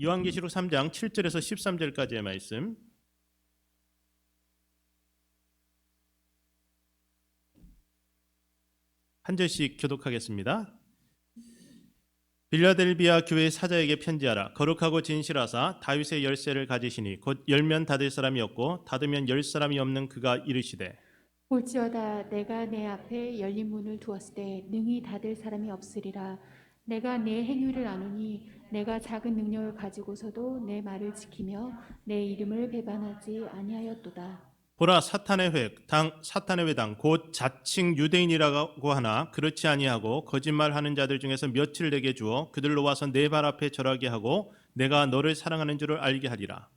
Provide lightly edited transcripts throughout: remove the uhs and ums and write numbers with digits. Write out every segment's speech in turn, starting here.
요한계시록 3장 7절에서 13절까지의 말씀. 한 절씩 교독하겠습니다. 빌라델비아 교회 사자에게 편지하라. 거룩하고 진실하사 다윗의 열쇠를 가지시니 곧 열면 닫을 사람이 없고 닫으면 열 사람이 없는 그가 이르시되 볼지어다 내가 내 앞에 열린 문을 두었을 때 능히 닫을 사람이 없으리라. 내가 내 행위를 아노니 내가 작은 능력을 가지고서도 내 말을 지키며 내 이름을 배반하지 아니하였도다. 보라 사탄의 회당 곧 자칭 유대인이라고 하나 그렇지 아니하고 거짓말하는 자들 중에서 며칠 내게 주어 그들로 와서 내 발 앞에 절하게 하고 내가 너를 사랑하는 줄을 알게 하리라.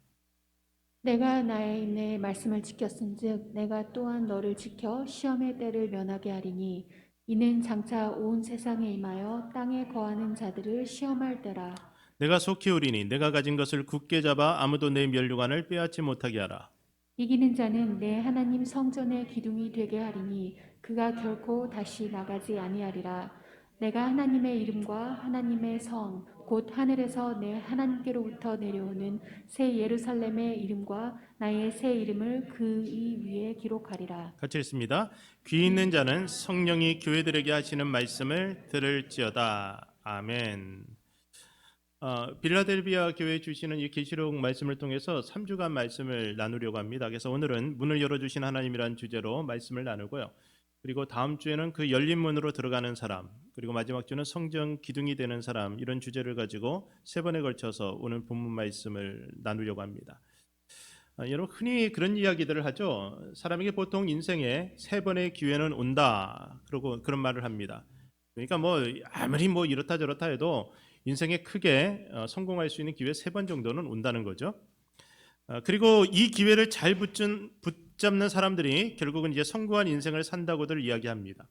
내가 나의 내 말씀을 지켰은즉 내가 또한 너를 지켜 시험의 때를 면하게 하리니 이는 장차 온 세상에 임하여 땅에 거하는 자들을 시험할 때라. 내가 속히 오리니 내가 가진 것을 굳게 잡아 아무도 내 면류관을 빼앗지 못하게 하라. 이기는 자는 내 하나님 성전의 기둥이 되게 하리니 그가 결코 다시 나가지 아니하리라. 내가 하나님의 이름과 하나님의 성 곧 하늘에서 내 하나님께로부터 내려오는 새 예루살렘의 이름과 나의 새 이름을 그 이 위에 기록하리라. 같이 읽습니다. 귀 있는 자는 성령이 교회들에게 하시는 말씀을 들을지어다. 아멘. 빌라델비아 교회에 주시는 이 계시록 말씀을 통해서 3주간 말씀을 나누려고 합니다. 그래서 오늘은 문을 열어주신 하나님이라는 주제로 말씀을 나누고요. 그리고 다음 주에는 그 열린 문으로 들어가는 사람, 그리고 마지막 주는 성전 기둥이 되는 사람, 이런 주제를 가지고 3번에 걸쳐서 오늘 본문 말씀을 나누려고 합니다. 여러분 흔히 그런 이야기들을 하죠. 사람에게 보통 인생에 3번의 기회는 온다. 그러고 그런 말을 합니다. 그러니까 아무리 이렇다 저렇다 해도 인생에 크게 성공할 수 있는 기회 3번 정도는 온다는 거죠. 그리고 이 기회를 잘 붙잡는 사람들이 결국은 이제 성공한 인생을 산다고들 이야기합니다.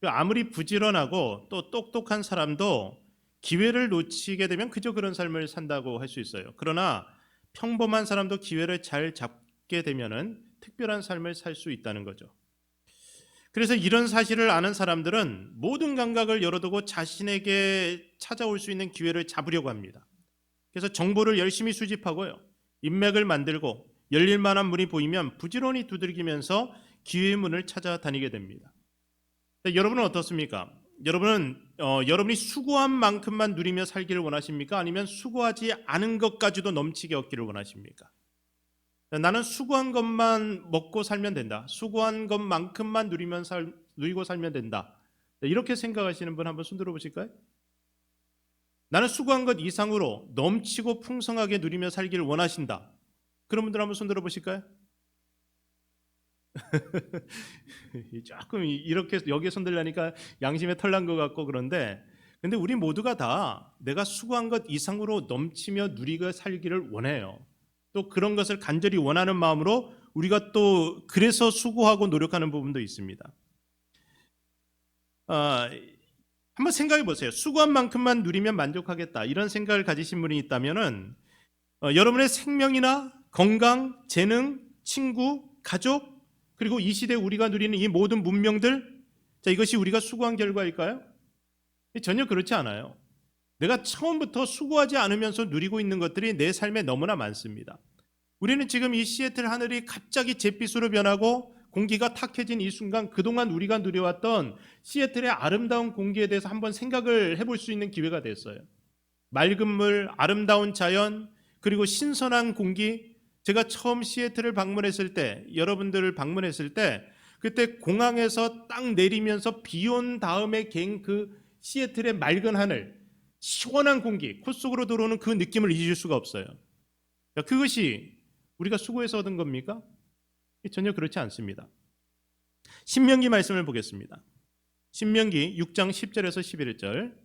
아무리 부지런하고 또 똑똑한 사람도 기회를 놓치게 되면 그저 그런 삶을 산다고 할 수 있어요. 그러나 평범한 사람도 기회를 잘 잡게 되면은 특별한 삶을 살 수 있다는 거죠. 그래서 이런 사실을 아는 사람들은 모든 감각을 열어두고 자신에게 찾아올 수 있는 기회를 잡으려고 합니다. 그래서 정보를 열심히 수집하고요. 인맥을 만들고 열릴 만한 문이 보이면 부지런히 두들기면서 기회의 문을 찾아다니게 됩니다. 여러분은 어떻습니까? 여러분은 여러분이 수고한 만큼만 누리며 살기를 원하십니까? 아니면 수고하지 않은 것까지도 넘치게 얻기를 원하십니까? 나는 수고한 것만 먹고 살면 된다. 수고한 것만큼만 누리고 살면 된다. 이렇게 생각하시는 분 한번 손 들어보실까요? 나는 수고한 것 이상으로 넘치고 풍성하게 누리며 살기를 원하신다. 그런 분들 한번 손 들어보실까요? 조금 이렇게 여기에 손 들려니까 양심에 털난 것 같고 그런데 근데 우리 모두가 다 내가 수고한 것 이상으로 넘치며 누리고 살기를 원해요. 또 그런 것을 간절히 원하는 마음으로 우리가 또 그래서 수고하고 노력하는 부분도 있습니다. 한번 생각해 보세요. 수고한 만큼만 누리면 만족하겠다. 이런 생각을 가지신 분이 있다면은 여러분의 생명이나 건강, 재능, 친구, 가족 그리고 이 시대에 우리가 누리는 이 모든 문명들 이것이 우리가 수고한 결과일까요? 전혀 그렇지 않아요. 내가 처음부터 수고하지 않으면서 누리고 있는 것들이 내 삶에 너무나 많습니다. 우리는 지금 이 시애틀 하늘이 갑자기 잿빛으로 변하고 공기가 탁해진 이 순간 그동안 우리가 누려왔던 시애틀의 아름다운 공기에 대해서 한번 생각을 해볼 수 있는 기회가 됐어요. 맑은 물, 아름다운 자연, 그리고 신선한 공기. 제가 처음 시애틀을 방문했을 때, 여러분들을 방문했을 때 그때 공항에서 딱 내리면서 비 온 다음에 갠 그 시애틀의 맑은 하늘, 시원한 공기, 코 속으로 들어오는 그 느낌을 잊을 수가 없어요. 그것이 우리가 수고해서 얻은 겁니까? 전혀 그렇지 않습니다. 신명기 말씀을 보겠습니다. 신명기 6장 10절에서 11절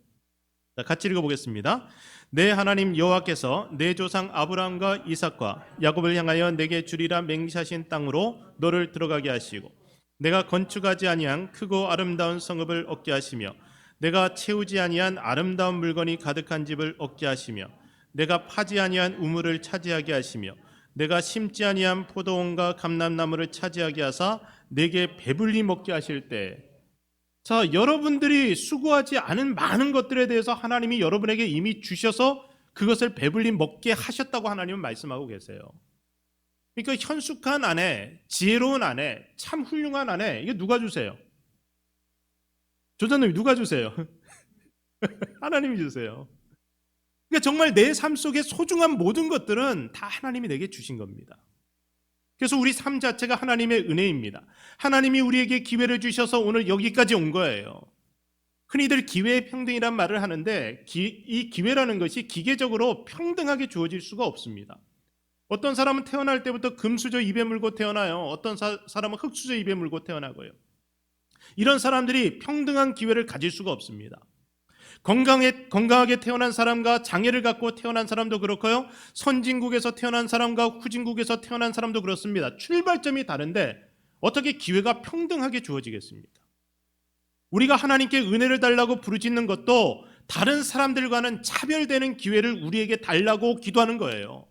같이 읽어보겠습니다. 내 하나님 여호와께서 내 조상 아브라함과 이삭과 야곱을 향하여 내게 주리라 맹세하신 땅으로 너를 들어가게 하시고 내가 건축하지 아니한 크고 아름다운 성읍을 얻게 하시며 내가 채우지 아니한 아름다운 물건이 가득한 집을 얻게 하시며 내가 파지 아니한 우물을 차지하게 하시며 내가 심지 아니한 포도원과 감람나무를 차지하게 하사 내게 배불리 먹게 하실 때. 자, 여러분들이 수고하지 않은 많은 것들에 대해서 하나님이 여러분에게 이미 주셔서 그것을 배불리 먹게 하셨다고 하나님은 말씀하고 계세요. 그러니까 현숙한 아내, 지혜로운 아내, 참 훌륭한 아내, 이거 누가 주세요? 조자님이 누가 주세요? 하나님이 주세요. 그러니까 정말 내 삶 속에 소중한 모든 것들은 다 하나님이 내게 주신 겁니다. 그래서 우리 삶 자체가 하나님의 은혜입니다. 하나님이 우리에게 기회를 주셔서 오늘 여기까지 온 거예요. 흔히들 기회의 평등이란 말을 하는데 이 기회라는 것이 기계적으로 평등하게 주어질 수가 없습니다. 어떤 사람은 태어날 때부터 금수저 입에 물고 태어나요. 어떤 사람은 흙수저 입에 물고 태어나고요. 이런 사람들이 평등한 기회를 가질 수가 없습니다. 건강하게 태어난 사람과 장애를 갖고 태어난 사람도 그렇고요. 선진국에서 태어난 사람과 후진국에서 태어난 사람도 그렇습니다. 출발점이 다른데 어떻게 기회가 평등하게 주어지겠습니까? 우리가 하나님께 은혜를 달라고 부르짖는 것도 다른 사람들과는 차별되는 기회를 우리에게 달라고 기도하는 거예요.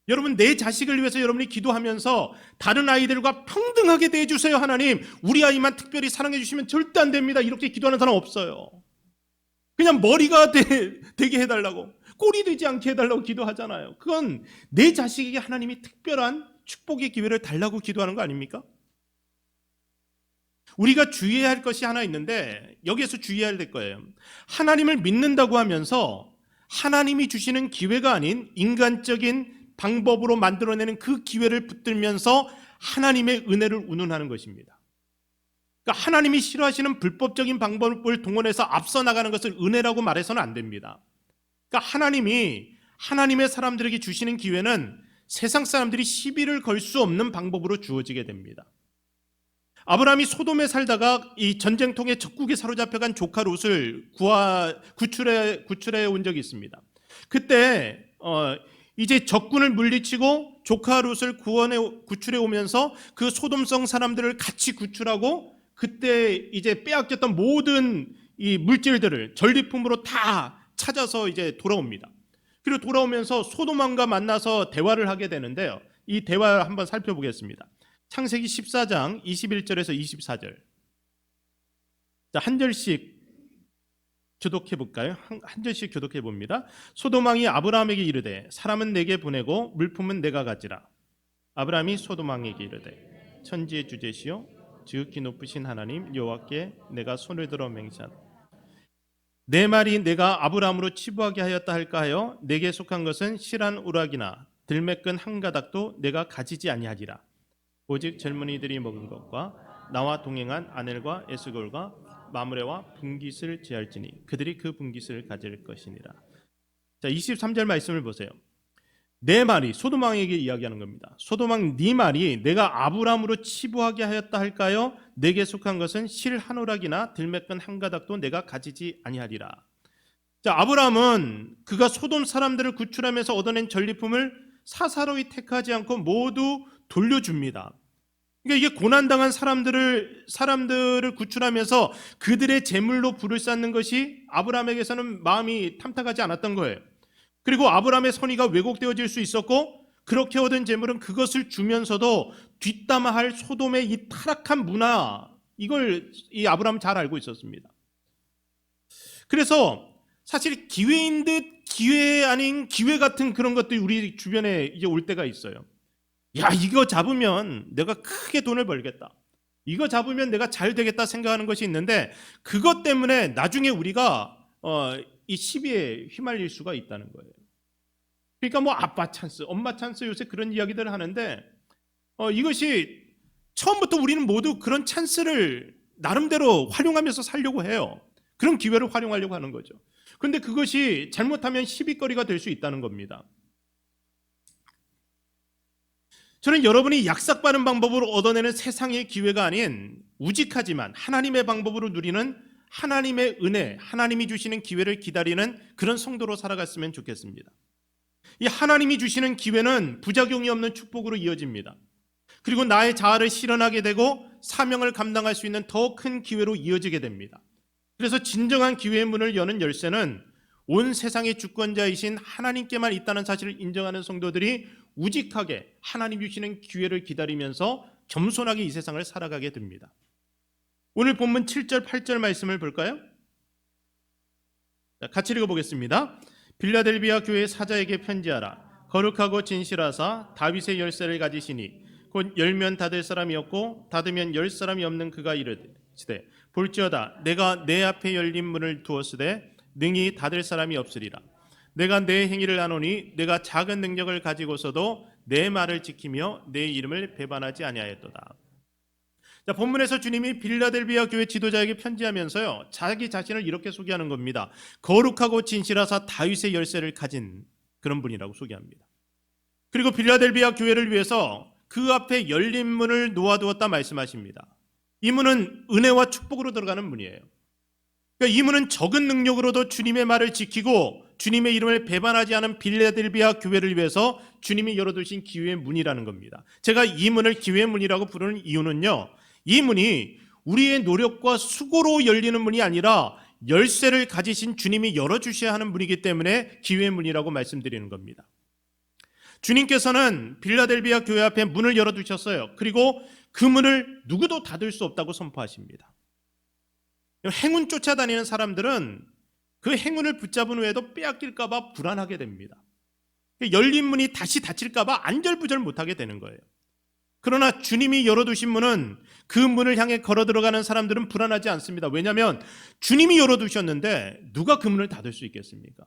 여러분, 내 자식을 위해서 여러분이 기도하면서 다른 아이들과 평등하게 대해주세요. 하나님, 우리 아이만 특별히 사랑해 주시면 절대 안 됩니다. 이렇게 기도하는 사람 없어요. 그냥 머리가 되게 해달라고, 꼴이 되지 않게 해달라고 기도하잖아요. 그건 내 자식에게 하나님이 특별한 축복의 기회를 달라고 기도하는 거 아닙니까? 우리가 주의해야 할 것이 하나 있는데 여기에서 주의해야 될 거예요. 하나님을 믿는다고 하면서 하나님이 주시는 기회가 아닌 인간적인 방법으로 만들어내는 그 기회를 붙들면서 하나님의 은혜를 운운하는 것입니다. 그러니까 하나님이 싫어하시는 불법적인 방법을 동원해서 앞서 나가는 것을 은혜라고 말해서는 안 됩니다. 그러니까 하나님이 하나님의 사람들에게 주시는 기회는 세상 사람들이 시비를 걸 수 없는 방법으로 주어지게 됩니다. 아브라함이 소돔에 살다가 이 전쟁통에 적국에 사로잡혀간 조카 롯을 구출해 온 적이 있습니다. 그때 이제 적군을 물리치고 조카 롯을 구출해 오면서 그 소돔성 사람들을 같이 구출하고 그때 이제 빼앗겼던 모든 이 물질들을 전리품으로 다 찾아서 이제 돌아옵니다. 그리고 돌아오면서 소돔 왕과 만나서 대화를 하게 되는데요. 이 대화 한번 살펴보겠습니다. 창세기 14장 21절에서 24절. 자, 한 절씩 교독해 볼까요? 한 절씩 교독해 봅니다. 소돔 왕이 아브라함에게 이르되 사람은 내게 보내고 물품은 내가 가지라. 아브라함이 소돔 왕에게 이르되 천지의 주제시요 지극히 높으신 하나님 여호와께 내가 손을 들어 맹세하노 내 말이 내가 아브라함으로 치부하게 하였다 할까 하여 내게 속한 것은 실한 우락이나 들매끈 한 가닥도 내가 가지지 아니하리라. 오직 젊은이들이 먹은 것과 나와 동행한 아넬과 에스골과 마므레와 분깃을 제할지니 그들이 그 분깃을 가질 것이니라. 자, 23절 말씀을 보세요. 내 말이 소돔 왕에게 이야기하는 겁니다. 소돔 왕 네 말이 내가 아브라함으로 치부하게 하였다 할까요? 내게 속한 것은 실 한 오락이나 들매끈 한 가닥도 내가 가지지 아니하리라. 자, 아브라함은 그가 소돔 사람들을 구출하면서 얻어낸 전리품을 사사로이 택하지 않고 모두 돌려줍니다. 그러니까 이게 고난당한 사람들을 구출하면서 그들의 재물로 부를 쌓는 것이 아브라함에게서는 마음이 탐탁하지 않았던 거예요. 그리고 아브라함의 선의가 왜곡되어질 수 있었고 그렇게 얻은 재물은 그것을 주면서도 뒷담화할 소돔의 이 타락한 문화, 이걸 이 아브라함은 잘 알고 있었습니다. 그래서 사실 기회인 듯 기회 아닌 기회 같은 그런 것들이 우리 주변에 이제 올 때가 있어요. 야, 이거 잡으면 내가 크게 돈을 벌겠다. 이거 잡으면 내가 잘 되겠다 생각하는 것이 있는데 그것 때문에 나중에 우리가 이 시비에 휘말릴 수가 있다는 거예요. 그러니까 뭐 아빠 찬스, 엄마 찬스 요새 그런 이야기들을 하는데 이것이 처음부터 우리는 모두 그런 찬스를 나름대로 활용하면서 살려고 해요. 그런 기회를 활용하려고 하는 거죠. 그런데 그것이 잘못하면 시비거리가 될 수 있다는 겁니다. 저는 여러분이 약삭빠른 방법으로 얻어내는 세상의 기회가 아닌 우직하지만 하나님의 방법으로 누리는 하나님의 은혜, 하나님이 주시는 기회를 기다리는 그런 성도로 살아갔으면 좋겠습니다. 이 하나님이 주시는 기회는 부작용이 없는 축복으로 이어집니다. 그리고 나의 자아를 실현하게 되고 사명을 감당할 수 있는 더 큰 기회로 이어지게 됩니다. 그래서 진정한 기회의 문을 여는 열쇠는 온 세상의 주권자이신 하나님께만 있다는 사실을 인정하는 성도들이 우직하게 하나님 주시는 기회를 기다리면서 겸손하게 이 세상을 살아가게 됩니다. 오늘 본문 7절 8절 말씀을 볼까요? 같이 읽어보겠습니다. 빌라델비아 교회 사자에게 편지하라. 거룩하고 진실하사 다윗의 열쇠를 가지시니 곧 열면 닫을 사람이었고 닫으면 열 사람이 없는 그가 이르시되 볼지어다 내가 내 앞에 열린 문을 두었으되 능히 닫을 사람이 없으리라. 내가 내 행위를 아노니 내가 작은 능력을 가지고서도 내 말을 지키며 내 이름을 배반하지 아니하였도다. 자, 본문에서 주님이 빌라델비아 교회 지도자에게 편지하면서요, 자기 자신을 이렇게 소개하는 겁니다. 거룩하고 진실하사 다윗의 열쇠를 가진 그런 분이라고 소개합니다. 그리고 빌라델비아 교회를 위해서 그 앞에 열린 문을 놓아두었다 말씀하십니다. 이 문은 은혜와 축복으로 들어가는 문이에요. 그러니까 이 문은 적은 능력으로도 주님의 말을 지키고 주님의 이름을 배반하지 않은 빌라델비아 교회를 위해서 주님이 열어두신 기회의 문이라는 겁니다. 제가 이 문을 기회의 문이라고 부르는 이유는요, 이 문이 우리의 노력과 수고로 열리는 문이 아니라 열쇠를 가지신 주님이 열어주셔야 하는 문이기 때문에 기회의 문이라고 말씀드리는 겁니다. 주님께서는 빌라델비아 교회 앞에 문을 열어두셨어요. 그리고 그 문을 누구도 닫을 수 없다고 선포하십니다. 행운 쫓아다니는 사람들은 그 행운을 붙잡은 후에도 빼앗길까 봐 불안하게 됩니다. 열린 문이 다시 닫힐까 봐 안절부절 못하게 되는 거예요. 그러나 주님이 열어두신 문은 그 문을 향해 걸어 들어가는 사람들은 불안하지 않습니다. 왜냐하면 주님이 열어두셨는데 누가 그 문을 닫을 수 있겠습니까?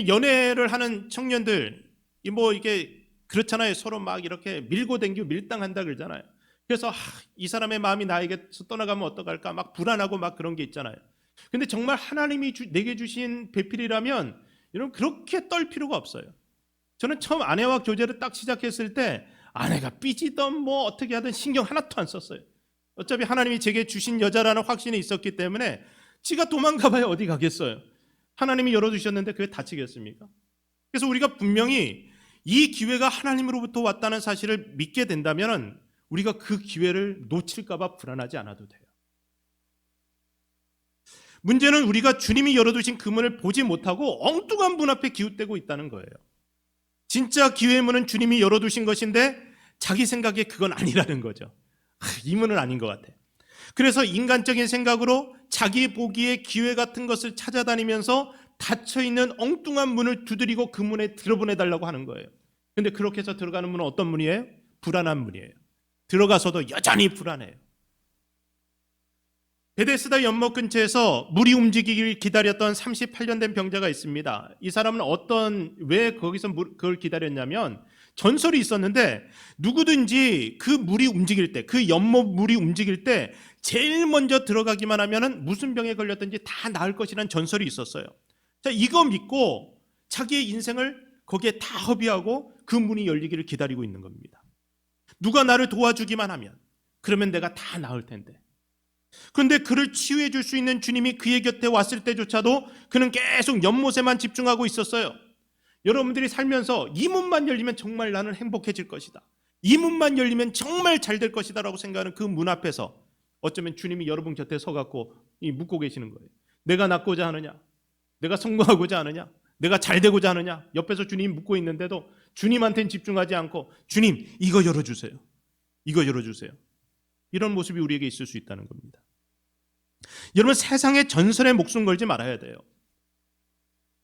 연애를 하는 청년들 이게 그렇잖아요. 서로 막 이렇게 밀고 댕기고 밀당한다 그러잖아요. 그래서 이 사람의 마음이 나에게서 떠나가면 어떡할까 막 불안하고 막 그런 게 있잖아요. 근데 정말 하나님이 내게 주신 배필이라면 여러분 그렇게 떨 필요가 없어요. 저는 처음 아내와 교제를 딱 시작했을 때 아내가 삐지던 뭐 어떻게 하든 신경 하나도 안 썼어요. 어차피 하나님이 제게 주신 여자라는 확신이 있었기 때문에 지가 도망가봐야 어디 가겠어요. 하나님이 열어주셨는데 그게 다치겠습니까? 그래서 우리가 분명히 이 기회가 하나님으로부터 왔다는 사실을 믿게 된다면 우리가 그 기회를 놓칠까 봐 불안하지 않아도 돼요. 문제는 우리가 주님이 열어두신 그 문을 보지 못하고 엉뚱한 문 앞에 기웃대고 있다는 거예요. 진짜 기회의 문은 주님이 열어두신 것인데 자기 생각에 그건 아니라는 거죠. 이 문은 아닌 것 같아. 그래서 인간적인 생각으로 자기 보기에 기회 같은 것을 찾아다니면서 닫혀있는 엉뚱한 문을 두드리고 그 문에 들어보내달라고 하는 거예요. 근데 그렇게 해서 들어가는 문은 어떤 문이에요? 불안한 문이에요. 들어가서도 여전히 불안해요. 베데스다 연못 근처에서 물이 움직이길 기다렸던 38년 된 병자가 있습니다. 이 사람은 왜 거기서 그걸 기다렸냐면 전설이 있었는데 누구든지 그 물이 움직일 때, 그 연못 물이 움직일 때 제일 먼저 들어가기만 하면은 무슨 병에 걸렸든지 다 나을 것이라는 전설이 있었어요. 자, 이거 믿고 자기의 인생을 거기에 다 허비하고 그 문이 열리기를 기다리고 있는 겁니다. 누가 나를 도와주기만 하면 그러면 내가 다 나을 텐데. 그런데 그를 치유해 줄 수 있는 주님이 그의 곁에 왔을 때조차도 그는 계속 연못에만 집중하고 있었어요. 여러분들이 살면서 이 문만 열리면 정말 나는 행복해질 것이다, 이 문만 열리면 정말 잘 될 것이다 라고 생각하는 그 문 앞에서 어쩌면 주님이 여러분 곁에 서갖고 묻고 계시는 거예요. 내가 낫고자 하느냐, 내가 성공하고자 하느냐, 내가 잘 되고자 하느냐. 옆에서 주님이 묻고 있는데도 주님한테는 집중하지 않고 주님 이거 열어주세요, 이거 열어주세요. 이런 모습이 우리에게 있을 수 있다는 겁니다. 여러분, 세상의 전설에 목숨 걸지 말아야 돼요.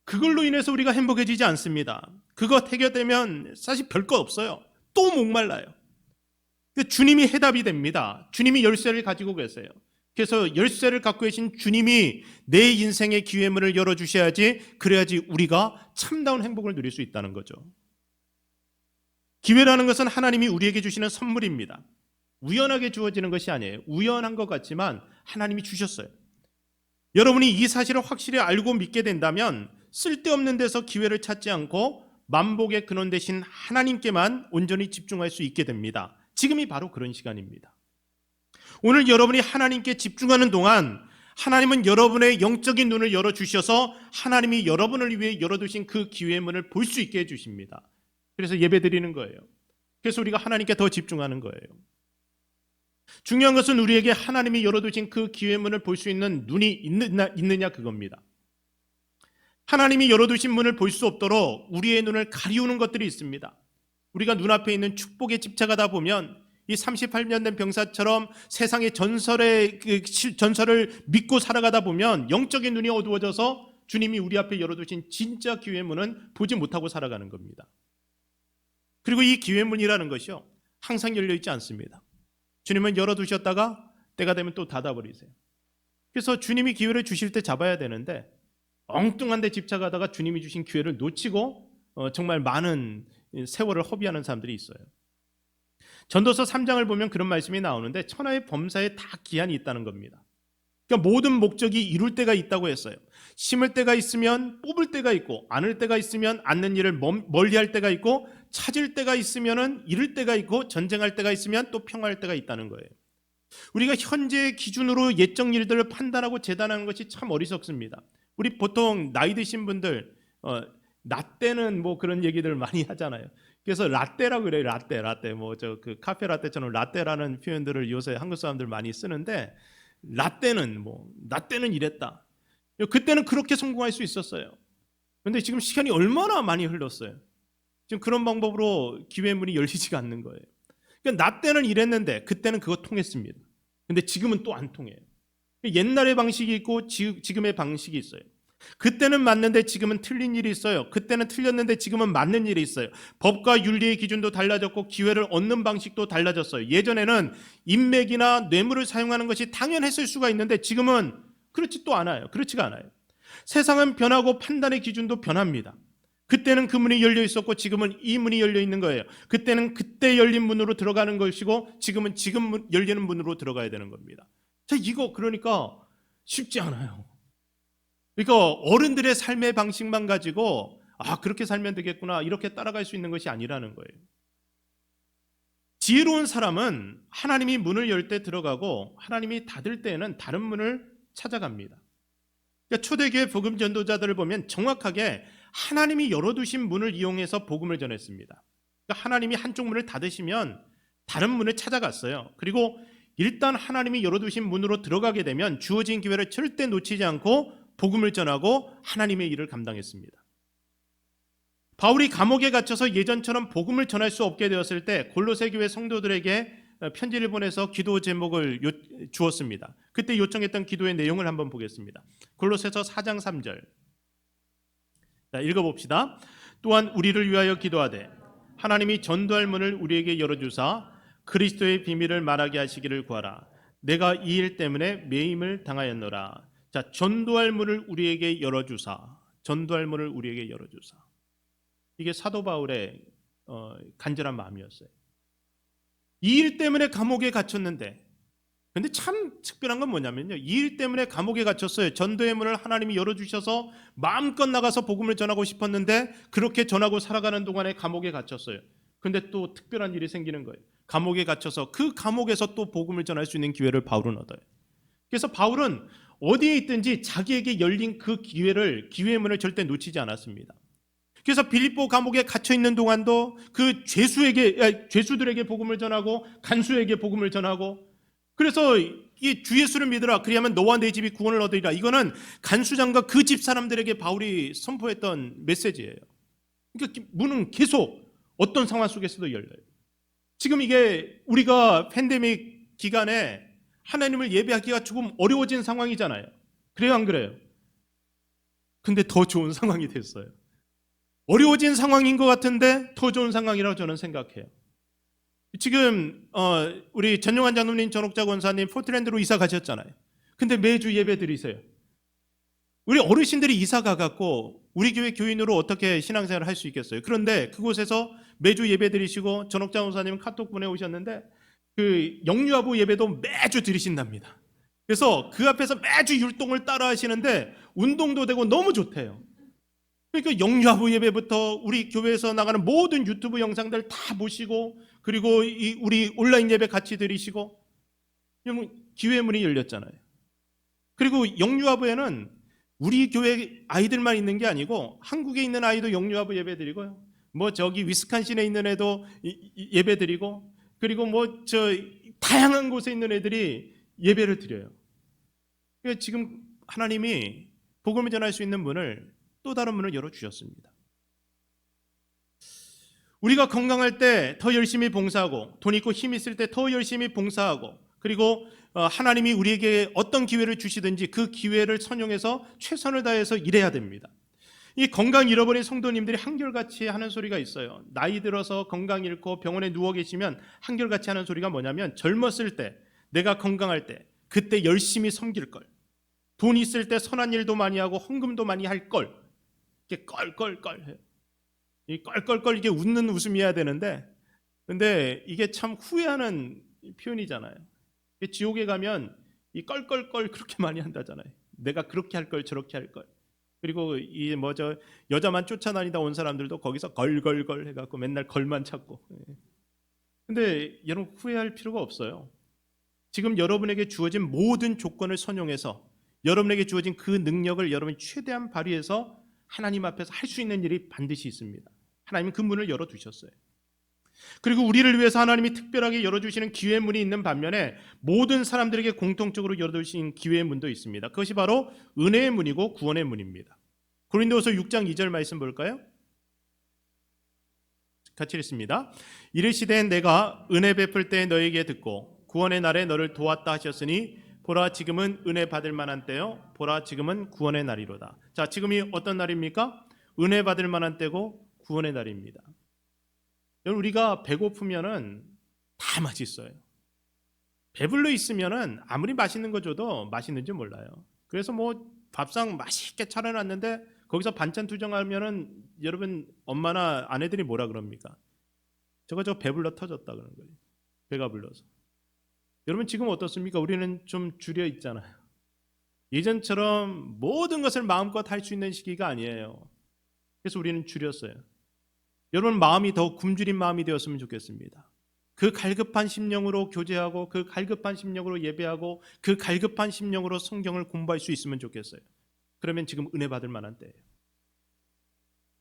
그걸로 인해서 우리가 행복해지지 않습니다. 그거 해결되면 사실 별거 없어요. 또 목말라요. 주님이 해답이 됩니다. 주님이 열쇠를 가지고 계세요. 그래서 열쇠를 갖고 계신 주님이 내 인생의 기회의 문을 열어주셔야지, 그래야지 우리가 참다운 행복을 누릴 수 있다는 거죠. 기회라는 것은 하나님이 우리에게 주시는 선물입니다. 우연하게 주어지는 것이 아니에요. 우연한 것 같지만 하나님이 주셨어요. 여러분이 이 사실을 확실히 알고 믿게 된다면 쓸데없는 데서 기회를 찾지 않고 만복의 근원 되신 하나님께만 온전히 집중할 수 있게 됩니다. 지금이 바로 그런 시간입니다. 오늘 여러분이 하나님께 집중하는 동안 하나님은 여러분의 영적인 눈을 열어주셔서 하나님이 여러분을 위해 열어두신 그 기회의 문을 볼 수 있게 해주십니다. 그래서 예배 드리는 거예요. 그래서 우리가 하나님께 더 집중하는 거예요. 중요한 것은 우리에게 하나님이 열어두신 그 기회의 문을 볼 수 있는 눈이 있느냐 그겁니다. 하나님이 열어두신 문을 볼 수 없도록 우리의 눈을 가리우는 것들이 있습니다. 우리가 눈앞에 있는 축복에 집착하다 보면 이 38년 된 병사처럼 세상의 전설을 믿고 살아가다 보면 영적인 눈이 어두워져서 주님이 우리 앞에 열어두신 진짜 기회의 문은 보지 못하고 살아가는 겁니다. 그리고 이 기회의 문이라는 것이요, 항상 열려있지 않습니다. 주님은 열어두셨다가 때가 되면 또 닫아버리세요. 그래서 주님이 기회를 주실 때 잡아야 되는데 엉뚱한 데 집착하다가 주님이 주신 기회를 놓치고 정말 많은 세월을 허비하는 사람들이 있어요. 전도서 3장을 보면 그런 말씀이 나오는데 천하의 범사에 다 기한이 있다는 겁니다. 그러니까 모든 목적이 이룰 때가 있다고 했어요. 심을 때가 있으면 뽑을 때가 있고, 안을 때가 있으면 않는 일을 멀리할 때가 있고, 찾을 때가 있으면 잃을 때가 있고, 전쟁할 때가 있으면 또 평화할 때가 있다는 거예요. 우리가 현재의 기준으로 옛적 일들을 판단하고 재단하는 것이 참 어리석습니다. 우리 보통 나이 드신 분들 나 때는 뭐 그런 얘기들 많이 하잖아요. 그래서 라떼라고 그래요. 라떼 뭐 저 그 카페 라떼처럼 라떼라는 표현들을 요새 한국 사람들 많이 쓰는데, 라떼는 이랬다. 그때는 그렇게 성공할 수 있었어요. 그런데 지금 시간이 얼마나 많이 흘렀어요. 지금 그런 방법으로 기회의 문이 열리지가 않는 거예요. 그러니까 나 때는 이랬는데 그때는 그거 통했습니다. 근데 지금은 또 안 통해요. 옛날의 방식이 있고 지금의 방식이 있어요. 그때는 맞는데 지금은 틀린 일이 있어요. 그때는 틀렸는데 지금은 맞는 일이 있어요. 법과 윤리의 기준도 달라졌고 기회를 얻는 방식도 달라졌어요. 예전에는 인맥이나 뇌물을 사용하는 것이 당연했을 수가 있는데 지금은 그렇지가 않아요. 세상은 변하고 판단의 기준도 변합니다. 그때는 그 문이 열려 있었고 지금은 이 문이 열려 있는 거예요. 그때는 그때 열린 문으로 들어가는 것이고 지금은 지금 열리는 문으로 들어가야 되는 겁니다. 자, 이거 그러니까 쉽지 않아요. 그러니까 어른들의 삶의 방식만 가지고 그렇게 살면 되겠구나 이렇게 따라갈 수 있는 것이 아니라는 거예요. 지혜로운 사람은 하나님이 문을 열 때 들어가고 하나님이 닫을 때에는 다른 문을 찾아갑니다. 그러니까 초대교회 복음 전도자들을 보면 정확하게 하나님이 열어두신 문을 이용해서 복음을 전했습니다. 그러니까 하나님이 한쪽 문을 닫으시면 다른 문을 찾아갔어요. 그리고 일단 하나님이 열어두신 문으로 들어가게 되면 주어진 기회를 절대 놓치지 않고 복음을 전하고 하나님의 일을 감당했습니다. 바울이 감옥에 갇혀서 예전처럼 복음을 전할 수 없게 되었을 때 골로새 교회 성도들에게 편지를 보내서 기도 제목을 주었습니다. 그때 요청했던 기도의 내용을 한번 보겠습니다. 골로새서 4장 3절. 자, 읽어봅시다. 또한 우리를 위하여 기도하되 하나님이 전도할 문을 우리에게 열어주사 그리스도의 비밀을 말하게 하시기를 구하라. 내가 이 일 때문에 매임을 당하였노라. 자, 전도할 문을 우리에게 열어주사. 이게 사도 바울의 간절한 마음이었어요. 이 일 때문에 감옥에 갇혔는데, 근데 참 특별한 건 뭐냐면요, 이 일 때문에 감옥에 갇혔어요. 전도의 문을 하나님이 열어주셔서 마음껏 나가서 복음을 전하고 싶었는데 그렇게 전하고 살아가는 동안에 감옥에 갇혔어요. 근데 또 특별한 일이 생기는 거예요. 감옥에 갇혀서 그 감옥에서 또 복음을 전할 수 있는 기회를 바울은 얻어요. 그래서 바울은 어디에 있든지 자기에게 열린 그 기회의 문을 절대 놓치지 않았습니다. 그래서 빌립보 감옥에 갇혀 있는 동안도 그 죄수들에게 복음을 전하고 간수에게 복음을 전하고, 그래서 이 주 예수를 믿으라 그리하면 너와 내 집이 구원을 얻으리라, 이거는 간수장과 그 집 사람들에게 바울이 선포했던 메시지예요. 그러니까 문은 계속 어떤 상황 속에서도 열려요. 지금 이게 우리가 팬데믹 기간에 하나님을 예배하기가 조금 어려워진 상황이잖아요. 그래요, 안 그래요? 근데 더 좋은 상황이 됐어요. 어려워진 상황인 것 같은데 더 좋은 상황이라고 저는 생각해요. 지금 우리 전용환 장로님, 전옥자 권사님 포트랜드로 이사 가셨잖아요. 근데 매주 예배 드리세요. 우리 어르신들이 이사 가갖고 우리 교회 교인으로 어떻게 신앙생활을 할 수 있겠어요? 그런데 그곳에서 매주 예배 드리시고, 전옥자 권사님은 카톡 보내오셨는데 그 영유아부 예배도 매주 드리신답니다. 그래서 그 앞에서 매주 율동을 따라 하시는데 운동도 되고 너무 좋대요. 그러니까 영유아부 예배부터 우리 교회에서 나가는 모든 유튜브 영상들 다 보시고, 그리고 우리 온라인 예배 같이 드리시고, 기회의 문이 열렸잖아요. 그리고 영유아부에는 우리 교회 아이들만 있는 게 아니고 한국에 있는 아이도 영유아부 예배 드리고요, 뭐 저기 위스콘신에 있는 애도 예배 드리고, 그리고 뭐 저 다양한 곳에 있는 애들이 예배를 드려요. 그러니까 지금 하나님이 복음을 전할 수 있는 문을, 또 다른 문을 열어주셨습니다. 우리가 건강할 때 더 열심히 봉사하고, 돈 있고 힘 있을 때 더 열심히 봉사하고, 그리고 하나님이 우리에게 어떤 기회를 주시든지 그 기회를 선용해서 최선을 다해서 일해야 됩니다. 이 건강 잃어버린 성도님들이 한결같이 하는 소리가 있어요. 나이 들어서 건강 잃고 병원에 누워 계시면 한결같이 하는 소리가 뭐냐면, 젊었을 때, 내가 건강할 때 그때 열심히 섬길 걸, 돈 있을 때 선한 일도 많이 하고 헌금도 많이 할 걸, 이렇게 껄껄껄 해요. 이 껄껄껄, 이게 웃는 웃음이어야 되는데, 근데 이게 참 후회하는 표현이잖아요. 지옥에 가면 이 껄껄껄 그렇게 많이 한다잖아요. 내가 그렇게 할 걸, 저렇게 할 걸. 그리고 이 여자만 쫓아다니다 온 사람들도 거기서 걸걸걸 해갖고 맨날 걸만 찾고. 근데 여러분, 후회할 필요가 없어요. 지금 여러분에게 주어진 모든 조건을 선용해서 여러분에게 주어진 그 능력을 여러분이 최대한 발휘해서 하나님 앞에서 할 수 있는 일이 반드시 있습니다. 하나님은 그 문을 열어두셨어요. 그리고 우리를 위해서 하나님이 특별하게 열어주시는 기회의 문이 있는 반면에 모든 사람들에게 공통적으로 열어두신 기회의 문도 있습니다. 그것이 바로 은혜의 문이고 구원의 문입니다. 고린도후서 6장 2절 말씀 볼까요? 같이 읽습니다. 이르시되 내가 은혜 베풀 때 너에게 듣고 구원의 날에 너를 도왔다 하셨으니 보라 지금은 은혜 받을 만한 때요 보라 지금은 구원의 날이로다. 자, 지금이 어떤 날입니까? 은혜 받을 만한 때고 구원의 날입니다. 여러분, 우리가 배고프면은 다 맛있어요. 배불러 있으면은 아무리 맛있는 거 줘도 맛있는지 몰라요. 그래서 밥상 맛있게 차려놨는데 거기서 반찬 투정하면은 여러분, 엄마나 아내들이 뭐라 그럽니까? 저거 배불러 터졌다 그러는 거예요. 배가 불러서. 여러분, 지금 어떻습니까? 우리는 좀 줄여 있잖아요. 예전처럼 모든 것을 마음껏 할 수 있는 시기가 아니에요. 그래서 우리는 줄였어요. 여러분, 마음이 더 굶주린 마음이 되었으면 좋겠습니다. 그 갈급한 심령으로 교제하고 그 갈급한 심령으로 예배하고 그 갈급한 심령으로 성경을 공부할 수 있으면 좋겠어요. 그러면 지금 은혜 받을 만한 때예요.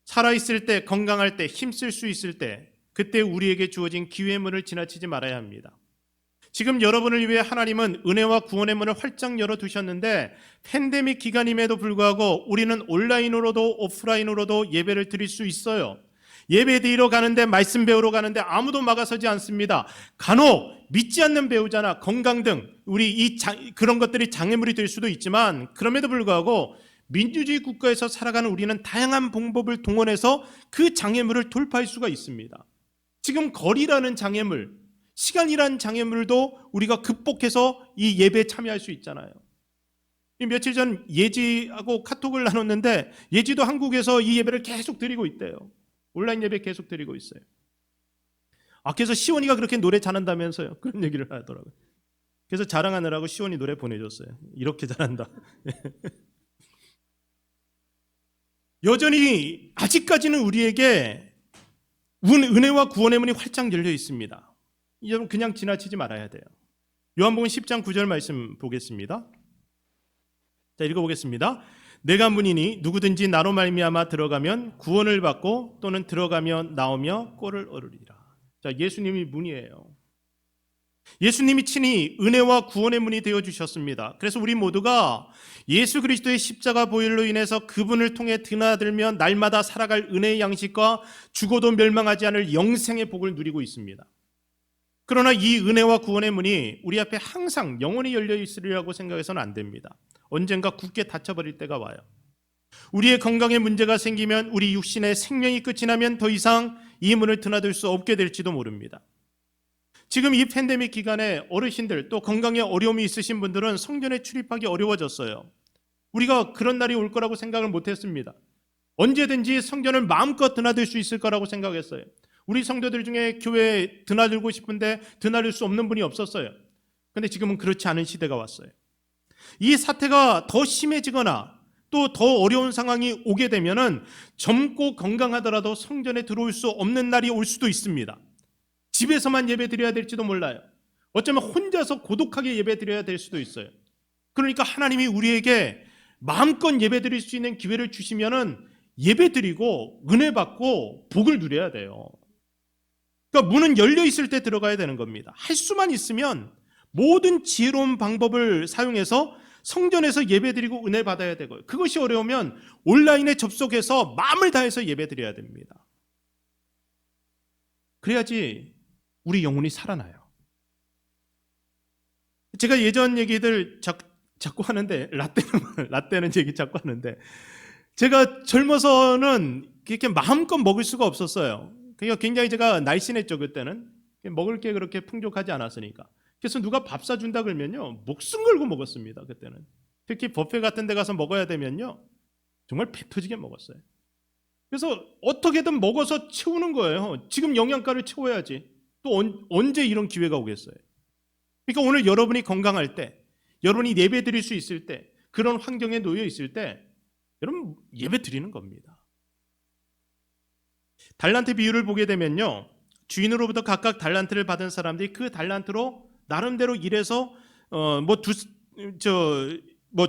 살아있을 때, 건강할 때, 힘쓸 수 있을 때, 그때 우리에게 주어진 기회의 문을 지나치지 말아야 합니다. 지금 여러분을 위해 하나님은 은혜와 구원의 문을 활짝 열어두셨는데, 팬데믹 기간임에도 불구하고 우리는 온라인으로도 오프라인으로도 예배를 드릴 수 있어요. 예배 드리러 가는데, 말씀 배우러 가는데 아무도 막아서지 않습니다. 간혹 믿지 않는 배우자나 건강 등 그런 것들이 장애물이 될 수도 있지만, 그럼에도 불구하고 민주주의 국가에서 살아가는 우리는 다양한 방법을 동원해서 그 장애물을 돌파할 수가 있습니다. 지금 거리라는 장애물, 시간이라는 장애물도 우리가 극복해서 이 예배에 참여할 수 있잖아요. 며칠 전 예지하고 카톡을 나눴는데, 예지도 한국에서 이 예배를 계속 드리고 있대요. 온라인 예배 계속 드리고 있어요. 그래서 시원이가 그렇게 노래 잘한다면서요. 그런 얘기를 하더라고요. 그래서 자랑하느라고 시원이 노래 보내줬어요. 이렇게 잘한다. 여전히 아직까지는 우리에게 은혜와 구원의 문이 활짝 열려 있습니다. 여러분, 그냥 지나치지 말아야 돼요. 요한복음 10장 9절 말씀 보겠습니다. 자, 읽어보겠습니다. 내가 문이니 누구든지 나로 말미암아 들어가면 구원을 받고 또는 들어가며 나오며 꼴을 얻으리라. 자, 예수님이 문이에요. 예수님이 친히 은혜와 구원의 문이 되어주셨습니다. 그래서 우리 모두가 예수 그리스도의 십자가 보혈로 인해서 그분을 통해 드나들며 날마다 살아갈 은혜의 양식과 죽어도 멸망하지 않을 영생의 복을 누리고 있습니다. 그러나 이 은혜와 구원의 문이 우리 앞에 항상 영원히 열려 있으리라고 생각해서는 안 됩니다. 언젠가 굳게 닫혀버릴 때가 와요. 우리의 건강에 문제가 생기면, 우리 육신의 생명이 끝이 나면 더 이상 이 문을 드나들 수 없게 될지도 모릅니다. 지금 이 팬데믹 기간에 어르신들, 또 건강에 어려움이 있으신 분들은 성전에 출입하기 어려워졌어요. 우리가 그런 날이 올 거라고 생각을 못했습니다. 언제든지 성전을 마음껏 드나들 수 있을 거라고 생각했어요. 우리 성도들 중에 교회에 드나들고 싶은데 드나들 수 없는 분이 없었어요. 그런데 지금은 그렇지 않은 시대가 왔어요. 이 사태가 더 심해지거나 또 더 어려운 상황이 오게 되면은 젊고 건강하더라도 성전에 들어올 수 없는 날이 올 수도 있습니다. 집에서만 예배 드려야 될지도 몰라요. 어쩌면 혼자서 고독하게 예배 드려야 될 수도 있어요. 그러니까 하나님이 우리에게 마음껏 예배 드릴 수 있는 기회를 주시면은 예배 드리고 은혜 받고 복을 누려야 돼요. 그러니까 문은 열려 있을 때 들어가야 되는 겁니다. 할 수만 있으면 모든 지혜로운 방법을 사용해서 성전에서 예배드리고 은혜 받아야 되고요. 그것이 어려우면 온라인에 접속해서 마음을 다해서 예배드려야 됩니다. 그래야지 우리 영혼이 살아나요. 제가 예전 얘기들 자꾸 하는데 라떼는 얘기 자꾸 하는데 제가 젊어서는 그렇게 마음껏 먹을 수가 없었어요. 그러니까 굉장히 제가 날씬했죠 그때는. 먹을 게 그렇게 풍족하지 않았으니까. 그래서 누가 밥 사준다 그러면요 목숨 걸고 먹었습니다 그때는. 특히 뷔페 같은 데 가서 먹어야 되면요 정말 배 터지게 먹었어요. 그래서 어떻게든 먹어서 채우는 거예요. 지금 영양가를 채워야지. 또 언제 이런 기회가 오겠어요. 그러니까 오늘 여러분이 건강할 때, 여러분이 예배 드릴 수 있을 때, 그런 환경에 놓여 있을 때 여러분 예배 드리는 겁니다. 달란트 비유를 보게 되면요 주인으로부터 각각 달란트를 받은 사람들이 그 달란트로 나름대로 일해서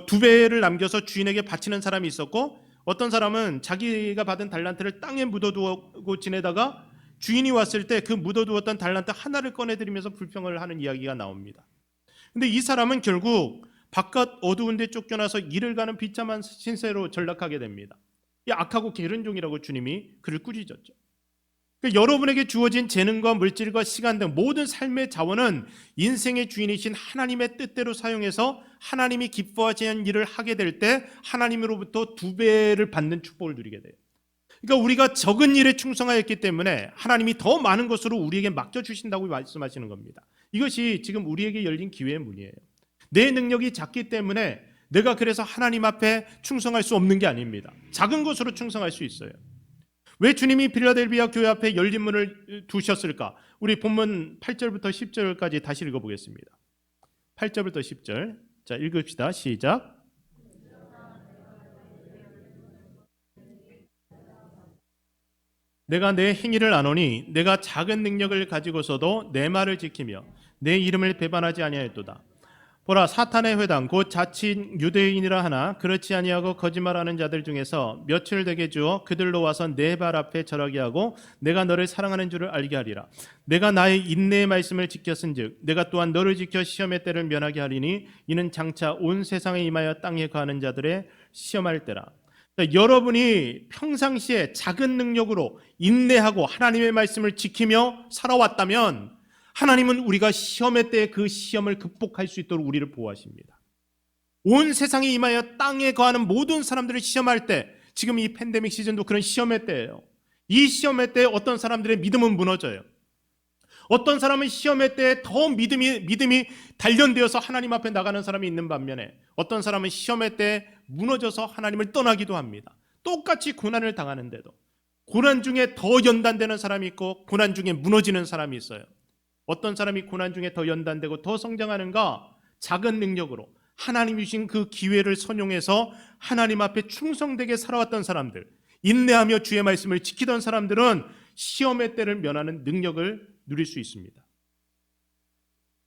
두 배를 남겨서 주인에게 바치는 사람이 있었고, 어떤 사람은 자기가 받은 달란트를 땅에 묻어두고 지내다가 주인이 왔을 때 그 묻어두었던 달란트 하나를 꺼내드리면서 불평을 하는 이야기가 나옵니다. 근데 이 사람은 결국 바깥 어두운 데 쫓겨나서 일을 가는 비참한 신세로 전락하게 됩니다. 이 악하고 게으른 종이라고 주님이 그를 꾸짖었죠. 그러니까 여러분에게 주어진 재능과 물질과 시간 등 모든 삶의 자원은 인생의 주인이신 하나님의 뜻대로 사용해서 하나님이 기뻐하시는 일을 하게 될 때 하나님으로부터 2배를 받는 축복을 누리게 돼요. 그러니까 우리가 적은 일에 충성하였기 때문에 하나님이 더 많은 것으로 우리에게 맡겨주신다고 말씀하시는 겁니다. 이것이 지금 우리에게 열린 기회의 문이에요. 내 능력이 작기 때문에 내가 그래서 하나님 앞에 충성할 수 없는 게 아닙니다. 작은 것으로 충성할 수 있어요. 왜 주님이 필라델비아 교회 앞에 열린 문을 두셨을까? 우리 본문 8절부터 10절까지 다시 읽어보겠습니다. 8절부터 10절. 자, 읽읍시다. 시작. 내가 내 행위를 아노니 내가 작은 능력을 가지고서도 내 말을 지키며 내 이름을 배반하지 아니하였도다. 보라, 사탄의 회당 곧 자칭 유대인이라 하나 그렇지 아니하고 거짓말하는 자들 중에서 몇을 내게 주어 그들로 와서 내 발 앞에 절하게 하고 내가 너를 사랑하는 줄을 알게 하리라. 내가 나의 인내의 말씀을 지켰은즉 내가 또한 너를 지켜 시험의 때를 면하게 하리니 이는 장차 온 세상에 임하여 땅에 거하는 자들의 시험할 때라. 여러분이 평상시에 작은 능력으로 인내하고 하나님의 말씀을 지키며 살아왔다면 하나님은 우리가 시험의 때에 그 시험을 극복할 수 있도록 우리를 보호하십니다. 온 세상에 임하여 땅에 거하는 모든 사람들을 시험할 때, 지금 이 팬데믹 시즌도 그런 시험의 때예요. 이 시험의 때에 어떤 사람들의 믿음은 무너져요. 어떤 사람은 시험의 때에 더 믿음이 단련되어서 하나님 앞에 나가는 사람이 있는 반면에 어떤 사람은 시험의 때에 무너져서 하나님을 떠나기도 합니다. 똑같이 고난을 당하는데도 고난 중에 더 연단되는 사람이 있고 고난 중에 무너지는 사람이 있어요. 어떤 사람이 고난 중에 더 연단되고 더 성장하는가? 작은 능력으로 하나님이 주신 그 기회를 선용해서 하나님 앞에 충성되게 살아왔던 사람들, 인내하며 주의 말씀을 지키던 사람들은 시험의 때를 면하는 능력을 누릴 수 있습니다.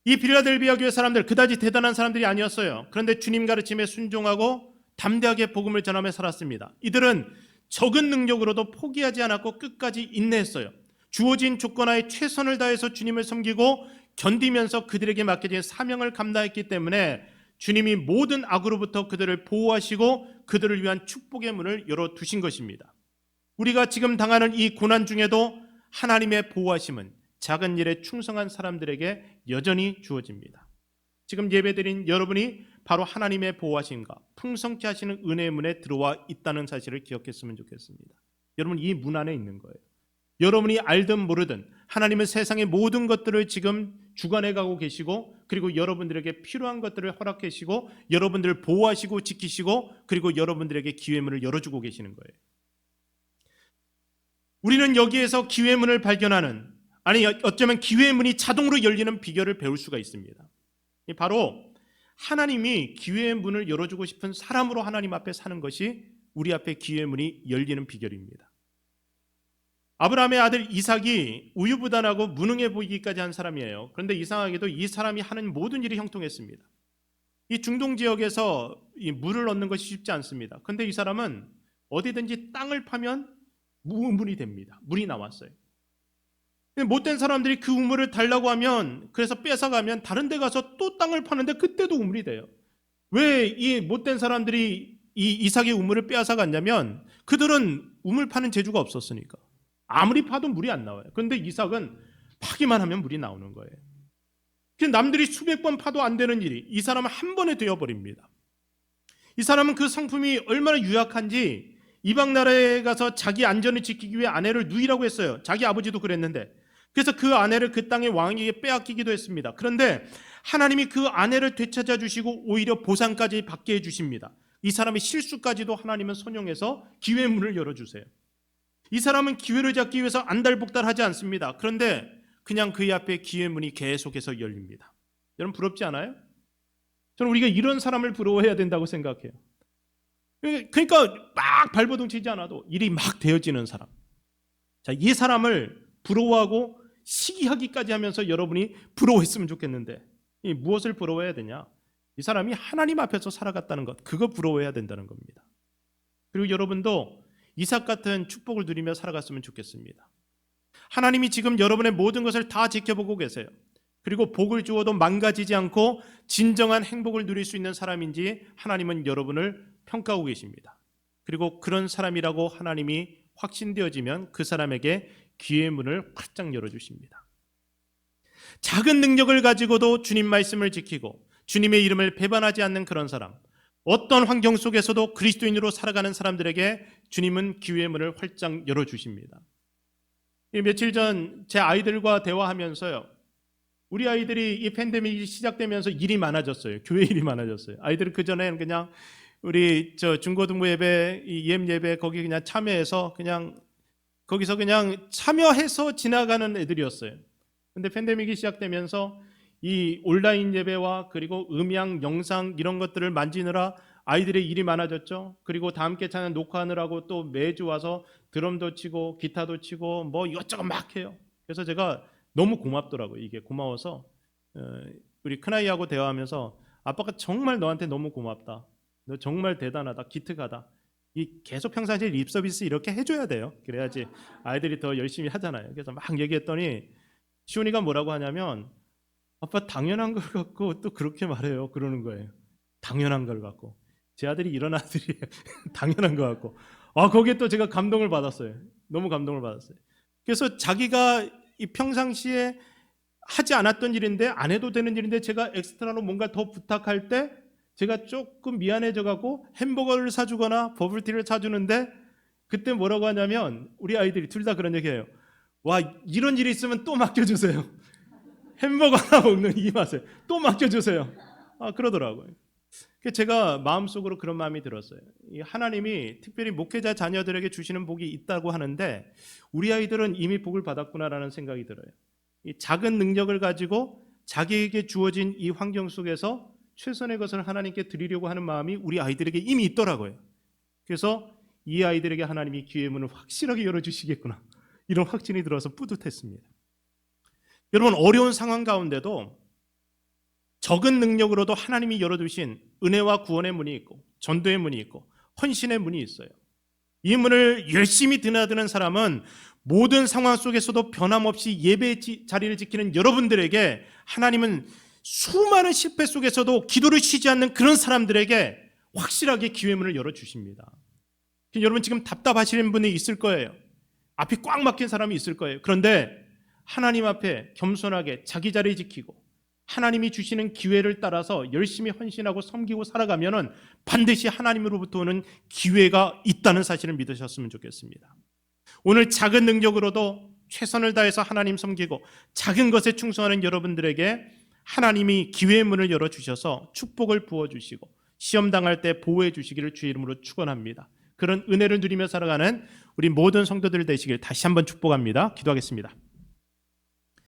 이 필라델비아 교회 사람들 그다지 대단한 사람들이 아니었어요. 그런데 주님 가르침에 순종하고 담대하게 복음을 전하며 살았습니다. 이들은 적은 능력으로도 포기하지 않았고 끝까지 인내했어요. 주어진 조건하에 최선을 다해서 주님을 섬기고 견디면서 그들에게 맡겨진 사명을 감당했기 때문에 주님이 모든 악으로부터 그들을 보호하시고 그들을 위한 축복의 문을 열어두신 것입니다. 우리가 지금 당하는 이 고난 중에도 하나님의 보호하심은 작은 일에 충성한 사람들에게 여전히 주어집니다. 지금 예배드린 여러분이 바로 하나님의 보호하심과 풍성케 하시는 은혜의 문에 들어와 있다는 사실을 기억했으면 좋겠습니다. 여러분, 이 문 안에 있는 거예요. 여러분이 알든 모르든 하나님은 세상의 모든 것들을 지금 주관해 가고 계시고, 그리고 여러분들에게 필요한 것들을 허락해 주시고 여러분들을 보호하시고 지키시고, 그리고 여러분들에게 기회의 문을 열어주고 계시는 거예요. 우리는 여기에서 기회의 문을 발견하는, 아니 어쩌면 기회의 문이 자동으로 열리는 비결을 배울 수가 있습니다. 바로 하나님이 기회의 문을 열어주고 싶은 사람으로 하나님 앞에 사는 것이 우리 앞에 기회의 문이 열리는 비결입니다. 아브라함의 아들 이삭이 우유부단하고 무능해 보이기까지 한 사람이에요. 그런데 이상하게도 이 사람이 하는 모든 일이 형통했습니다. 이 중동 지역에서 이 물을 얻는 것이 쉽지 않습니다. 그런데 이 사람은 어디든지 땅을 파면 우물이 됩니다. 물이 나왔어요. 못된 사람들이 그 우물을 달라고 하면, 그래서 뺏어가면 다른 데 가서 또 땅을 파는데 그때도 우물이 돼요. 왜 이 못된 사람들이 이 이삭의 우물을 빼앗아갔냐면 그들은 우물 파는 재주가 없었으니까. 아무리 파도 물이 안 나와요. 그런데 이삭은 파기만 하면 물이 나오는 거예요. 남들이 수백 번 파도 안 되는 일이 이 사람은 한 번에 되어버립니다. 이 사람은 그 성품이 얼마나 유약한지 이방 나라에 가서 자기 안전을 지키기 위해 아내를 누이라고 했어요. 자기 아버지도 그랬는데. 그래서 그 아내를 그 땅의 왕에게 빼앗기기도 했습니다. 그런데 하나님이 그 아내를 되찾아 주시고 오히려 보상까지 받게 해주십니다. 이 사람의 실수까지도 하나님은 선용해서 기회의 문을 열어주세요. 이 사람은 기회를 잡기 위해서 안달복달하지 않습니다. 그런데 그냥 그의 앞에 기회의 문이 계속해서 열립니다. 여러분 부럽지 않아요? 저는 우리가 이런 사람을 부러워해야 된다고 생각해요. 그러니까 막 발버둥 치지 않아도 일이 막 되어지는 사람. 자, 이 사람을 부러워하고 시기하기까지 하면서 여러분이 부러워했으면 좋겠는데 이 무엇을 부러워해야 되냐? 이 사람이 하나님 앞에서 살아갔다는 것, 그거 부러워해야 된다는 겁니다. 그리고 여러분도 이삭 같은 축복을 누리며 살아갔으면 좋겠습니다. 하나님이 지금 여러분의 모든 것을 다 지켜보고 계세요. 그리고 복을 주어도 망가지지 않고 진정한 행복을 누릴 수 있는 사람인지 하나님은 여러분을 평가하고 계십니다. 그리고 그런 사람이라고 하나님이 확신되어지면 그 사람에게 기회의 문을 활짝 열어주십니다. 작은 능력을 가지고도 주님 말씀을 지키고 주님의 이름을 배반하지 않는 그런 사람, 어떤 환경 속에서도 그리스도인으로 살아가는 사람들에게 주님은 기회의 문을 활짝 열어주십니다. 며칠 전 제 아이들과 대화하면서요, 우리 아이들이 이 팬데믹이 시작되면서 일이 많아졌어요. 교회 일이 많아졌어요. 아이들은 그전에는 그냥 우리 중고등부 예배, EM 예배 거기 그냥 참여해서 그냥 거기서 그냥 참여해서 지나가는 애들이었어요. 근데 팬데믹이 시작되면서 이 온라인 예배와 그리고 음향, 영상 이런 것들을 만지느라 아이들의 일이 많아졌죠. 그리고 다 함께 찬양 녹화하느라고 또 매주 와서 드럼도 치고 기타도 치고 뭐 이것저것 막 해요. 그래서 제가 너무 고맙더라고요. 이게 고마워서 우리 큰아이하고 대화하면서 아빠가 정말 너한테 너무 고맙다. 너 정말 대단하다. 기특하다. 이 계속 평상시에 립서비스 이렇게 해줘야 돼요. 그래야지 아이들이 더 열심히 하잖아요. 그래서 막 얘기했더니 시온이가 뭐라고 하냐면 아빠 당연한 걸 갖고 또 그렇게 말해요. 그러는 거예요. 당연한 걸 갖고. 제 아들이 이런 아들이에요. 당연한 거 갖고. 거기에 또 제가 감동을 받았어요. 너무 감동을 받았어요. 그래서 자기가 이 평상시에 하지 않았던 일인데 안 해도 되는 일인데 제가 엑스트라로 뭔가 더 부탁할 때 제가 조금 미안해져 갖고 햄버거를 사주거나 버블티를 사주는데 그때 뭐라고 하냐면 우리 아이들이 둘 다 그런 얘기해요. 와, 이런 일이 있으면 또 맡겨주세요. 햄버거 하나 먹는 이 맛을 또 맡겨주세요. 그러더라고요. 제가 마음속으로 그런 마음이 들었어요. 하나님이 특별히 목회자 자녀들에게 주시는 복이 있다고 하는데 우리 아이들은 이미 복을 받았구나라는 생각이 들어요. 이 작은 능력을 가지고 자기에게 주어진 이 환경 속에서 최선의 것을 하나님께 드리려고 하는 마음이 우리 아이들에게 이미 있더라고요. 그래서 이 아이들에게 하나님이 기회의 문을 확실하게 열어주시겠구나, 이런 확신이 들어서 뿌듯했습니다. 여러분, 어려운 상황 가운데도 적은 능력으로도 하나님이 열어두신 은혜와 구원의 문이 있고 전도의 문이 있고 헌신의 문이 있어요. 이 문을 열심히 드나드는 사람은 모든 상황 속에서도 변함없이 예배의 자리를 지키는 여러분들에게 하나님은 수많은 실패 속에서도 기도를 쉬지 않는 그런 사람들에게 확실하게 기회의 문을 열어주십니다. 여러분 지금 답답하시는 분이 있을 거예요. 앞이 꽉 막힌 사람이 있을 거예요. 그런데 하나님 앞에 겸손하게 자기 자리 지키고 하나님이 주시는 기회를 따라서 열심히 헌신하고 섬기고 살아가면은 반드시 하나님으로부터 오는 기회가 있다는 사실을 믿으셨으면 좋겠습니다. 오늘 작은 능력으로도 최선을 다해서 하나님 섬기고 작은 것에 충성하는 여러분들에게 하나님이 기회의 문을 열어주셔서 축복을 부어주시고 시험 당할 때 보호해 주시기를 주의 이름으로 축원합니다. 그런 은혜를 누리며 살아가는 우리 모든 성도들 되시길 다시 한번 축복합니다. 기도하겠습니다.